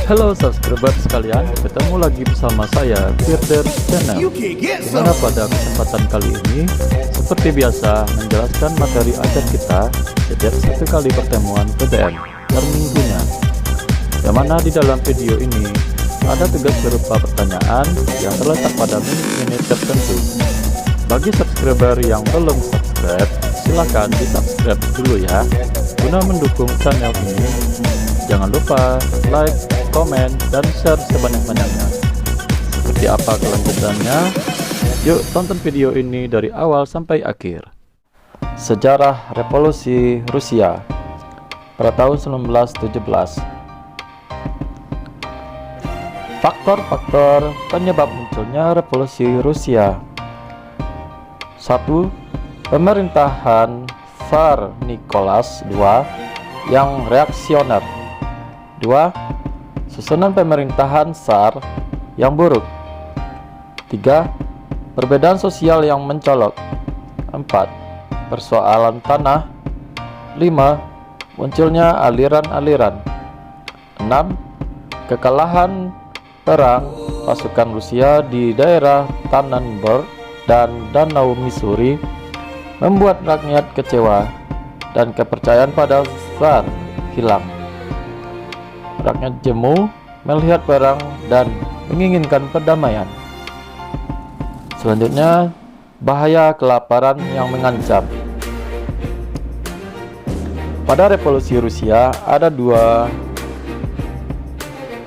Halo subscriber sekalian, ketemu lagi bersama saya Firder Channel. Dimana pada kesempatan kali ini, seperti biasa, menjelaskan materi ajar kita setiap satu kali pertemuan PTM per minggunya. Yang mana di dalam video ini ada tugas berupa pertanyaan yang terletak pada menit-menit tertentu. Bagi subscriber yang belum subscribe, silahkan di subscribe dulu ya, guna mendukung channel ini. Jangan lupa like, komen, dan share sebanyak-banyaknya. Seperti apa kelanjutannya? Yuk tonton video ini dari awal sampai akhir. Sejarah Revolusi Rusia pada tahun 1917. Faktor-faktor penyebab munculnya Revolusi Rusia. 1. Pemerintahan Tsar Nicholas II yang reaksioner. 2. Susunan pemerintahan Tsar yang buruk. 3. Perbedaan sosial yang mencolok. 4. Persoalan tanah. 5. Munculnya aliran-aliran. 6. Kekalahan perang pasukan Rusia di daerah Tannenberg dan Danau Missouri membuat rakyat kecewa dan kepercayaan pada Tsar hilang. Rakyat jemu melihat perang dan menginginkan perdamaian. Selanjutnya, bahaya kelaparan yang mengancam. Pada Revolusi Rusia ada dua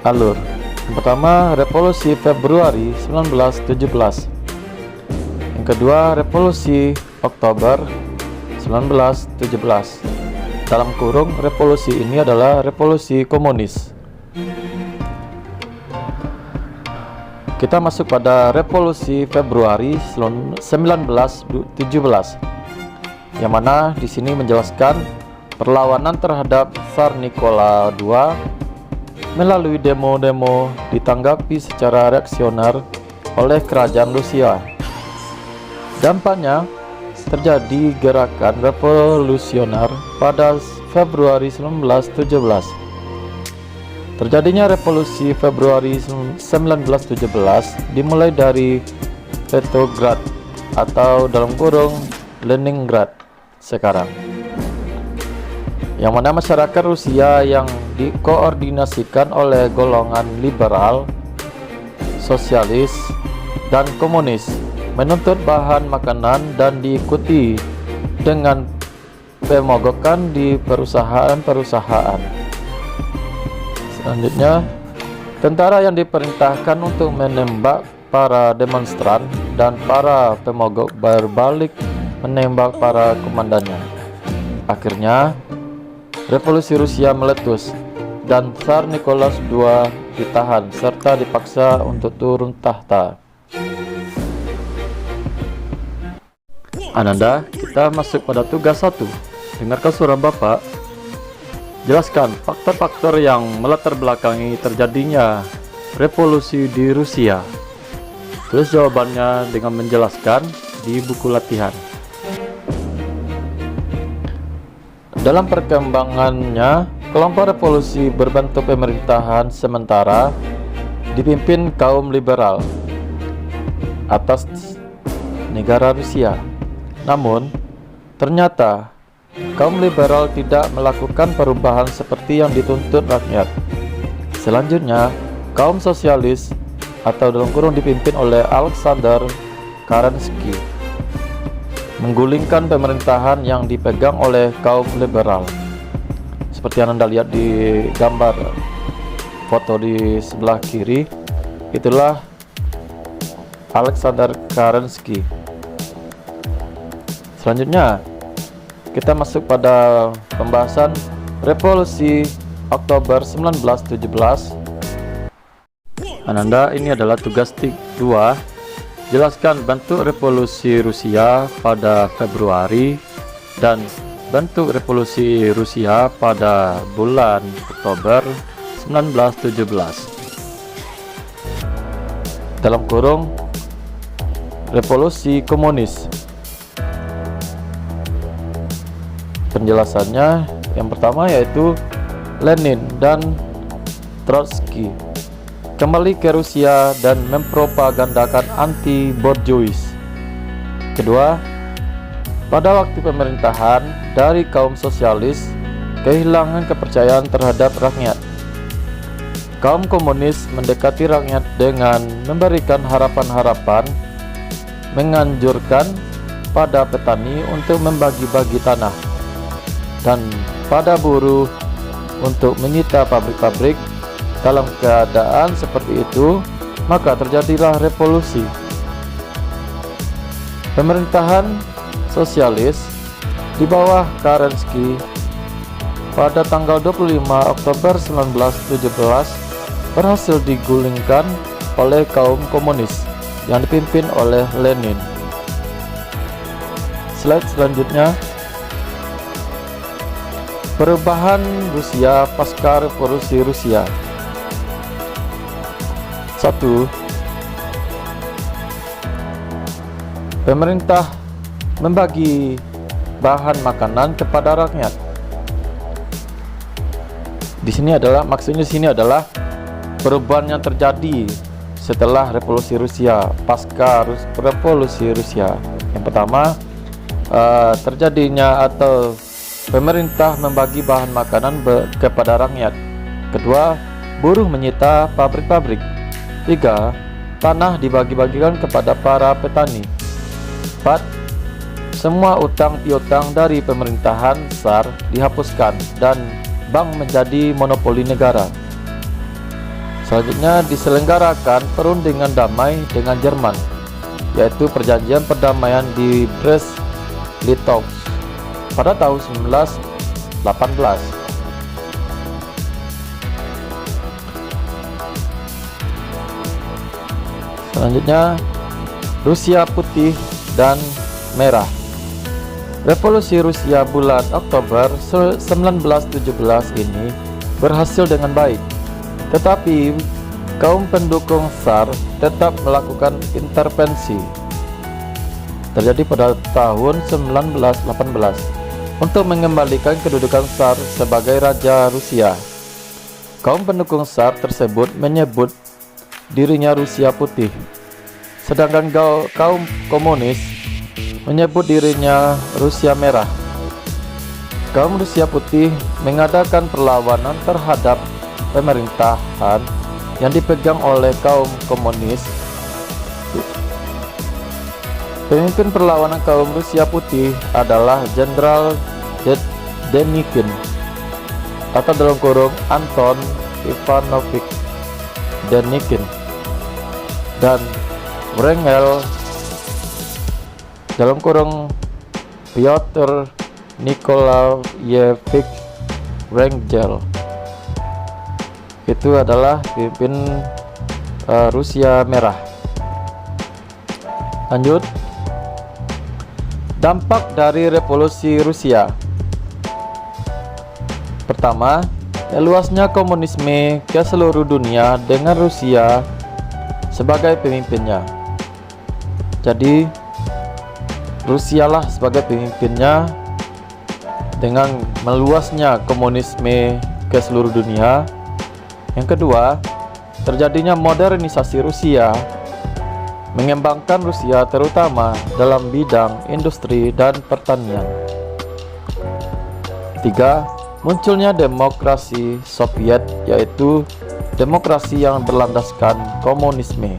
alur. Yang pertama, Revolusi Februari 1917. Yang kedua, Revolusi Oktober 1917. Dalam kurung, revolusi ini adalah revolusi komunis. Kita masuk pada Revolusi Februari 1917, yang mana di sini menjelaskan perlawanan terhadap Tsar Nikola II melalui demo-demo ditanggapi secara reaksioner oleh kerajaan Rusia. Dampaknya, terjadi gerakan revolusioner pada Februari 1917. Terjadinya revolusi Februari 1917 dimulai dari Petrograd atau dalam kurung Leningrad sekarang, yang mana masyarakat Rusia yang dikoordinasikan oleh golongan liberal, sosialis, dan komunis menuntut bahan makanan dan diikuti dengan pemogokan di perusahaan-perusahaan. Selanjutnya, tentara yang diperintahkan untuk menembak para demonstran dan para pemogok berbalik menembak para komandannya. Akhirnya, revolusi Rusia meletus dan Tsar Nicholas II ditahan serta dipaksa untuk turun tahta. Ananda, kita masuk pada tugas 1. Dengarkan suara Bapak. Jelaskan faktor-faktor yang melatar belakangi terjadinya revolusi di Rusia. Tulis jawabannya dengan menjelaskan di buku latihan. Dalam perkembangannya, kelompok revolusi berbentuk pemerintahan sementara dipimpin kaum liberal atas negara Rusia. Namun, ternyata kaum liberal tidak melakukan perubahan seperti yang dituntut rakyat. Selanjutnya, kaum sosialis atau dalam kurung dipimpin oleh Alexander Kerensky menggulingkan pemerintahan yang dipegang oleh kaum liberal. Seperti yang Anda lihat di gambar foto di sebelah kiri, itulah Alexander Kerensky. Selanjutnya, kita masuk pada pembahasan Revolusi Oktober 1917. Ananda, ini adalah tugas 2. Jelaskan bentuk revolusi Rusia pada Februari dan bentuk revolusi Rusia pada bulan Oktober 1917. Dalam kurung, revolusi komunis. Penjelasannya yang pertama yaitu Lenin dan Trotsky kembali ke Rusia dan mempropagandakan anti-Borjuis. Kedua, pada waktu pemerintahan dari kaum sosialis kehilangan kepercayaan terhadap rakyat. Kaum komunis mendekati rakyat dengan memberikan harapan-harapan, menganjurkan pada petani untuk membagi-bagi tanah, dan pada buruh untuk menyita pabrik-pabrik. Dalam keadaan seperti itu, maka terjadilah revolusi. Pemerintahan sosialis di bawah Kerensky pada tanggal 25 Oktober 1917 berhasil digulingkan oleh kaum komunis yang dipimpin oleh Lenin. Slide selanjutnya, perubahan Rusia pasca revolusi Rusia. 1. Pemerintah membagi bahan makanan kepada rakyat. Maksudnya di sini adalah perubahan yang terjadi setelah revolusi Rusia, pasca revolusi Rusia. Yang pertama, terjadinya atau pemerintah membagi bahan makanan kepada rakyat. Kedua, buruh menyita pabrik-pabrik. 3. Tanah dibagi-bagikan kepada para petani. 4. Semua utang piutang dari pemerintahan Tsar dihapuskan dan bank menjadi monopoli negara. Selanjutnya diselenggarakan perundingan damai dengan Jerman, yaitu perjanjian perdamaian di Brest-Litovsk pada tahun 1918. Selanjutnya, Rusia putih dan merah. Revolusi Rusia bulan Oktober 1917 ini berhasil dengan baik, tetapi kaum pendukung Tsar tetap melakukan intervensi. Terjadi pada tahun 1918 untuk mengembalikan kedudukan Tsar sebagai Raja Rusia. Kaum pendukung Tsar tersebut menyebut dirinya Rusia Putih, sedangkan kaum komunis menyebut dirinya Rusia Merah. Kaum Rusia Putih mengadakan perlawanan terhadap pemerintahan yang dipegang oleh kaum komunis. Pemimpin perlawanan kaum Rusia Putih adalah Jenderal Denikin atau dalam kurung Anton Ivanovich Denikin dan Wrangel dalam kurung Pyotr Nikolayevich Wrangel. Itu adalah pemimpin Rusia Merah. Lanjut, dampak dari revolusi Rusia. Pertama, meluasnya komunisme ke seluruh dunia dengan Rusia sebagai pemimpinnya. Jadi Rusialah sebagai pemimpinnya dengan meluasnya komunisme ke seluruh dunia. Yang kedua, terjadinya modernisasi Rusia, mengembangkan Rusia terutama dalam bidang industri dan pertanian. Ketiga, munculnya demokrasi Soviet, yaitu demokrasi yang berlandaskan komunisme.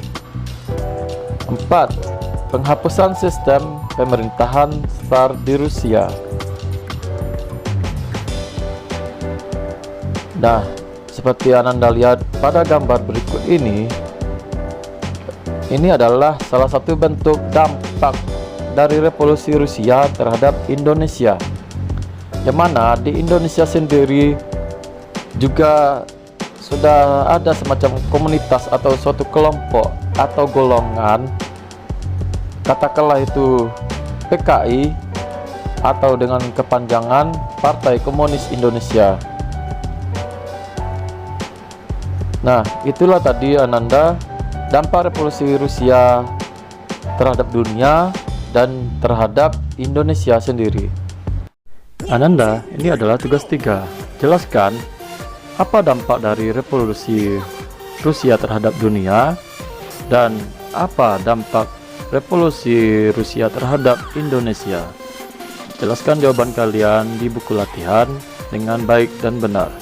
4. Penghapusan sistem pemerintahan Tsar di Rusia. Nah, seperti Ananda lihat pada gambar berikut ini adalah salah satu bentuk dampak dari revolusi Rusia terhadap Indonesia, yang mana di Indonesia sendiri juga sudah ada semacam komunitas atau suatu kelompok atau golongan, katakanlah itu PKI atau dengan kepanjangan Partai Komunis Indonesia. Nah, itulah tadi Ananda dampak revolusi Rusia terhadap dunia dan terhadap Indonesia sendiri. Ananda, ini adalah tugas 3. Jelaskan Apa dampak dari revolusi Rusia terhadap dunia? Dan apa dampak revolusi Rusia terhadap Indonesia? Jelaskan jawaban kalian di buku latihan dengan baik dan benar.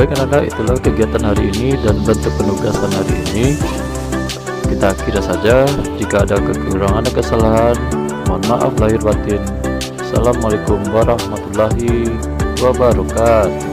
Baik anak-anak, itulah kegiatan hari ini dan bentuk penugasan hari ini. Kita kira saja, jika ada kekurangan dan kesalahan, mohon maaf lahir batin. Assalamualaikum warahmatullahi wabarakatuh.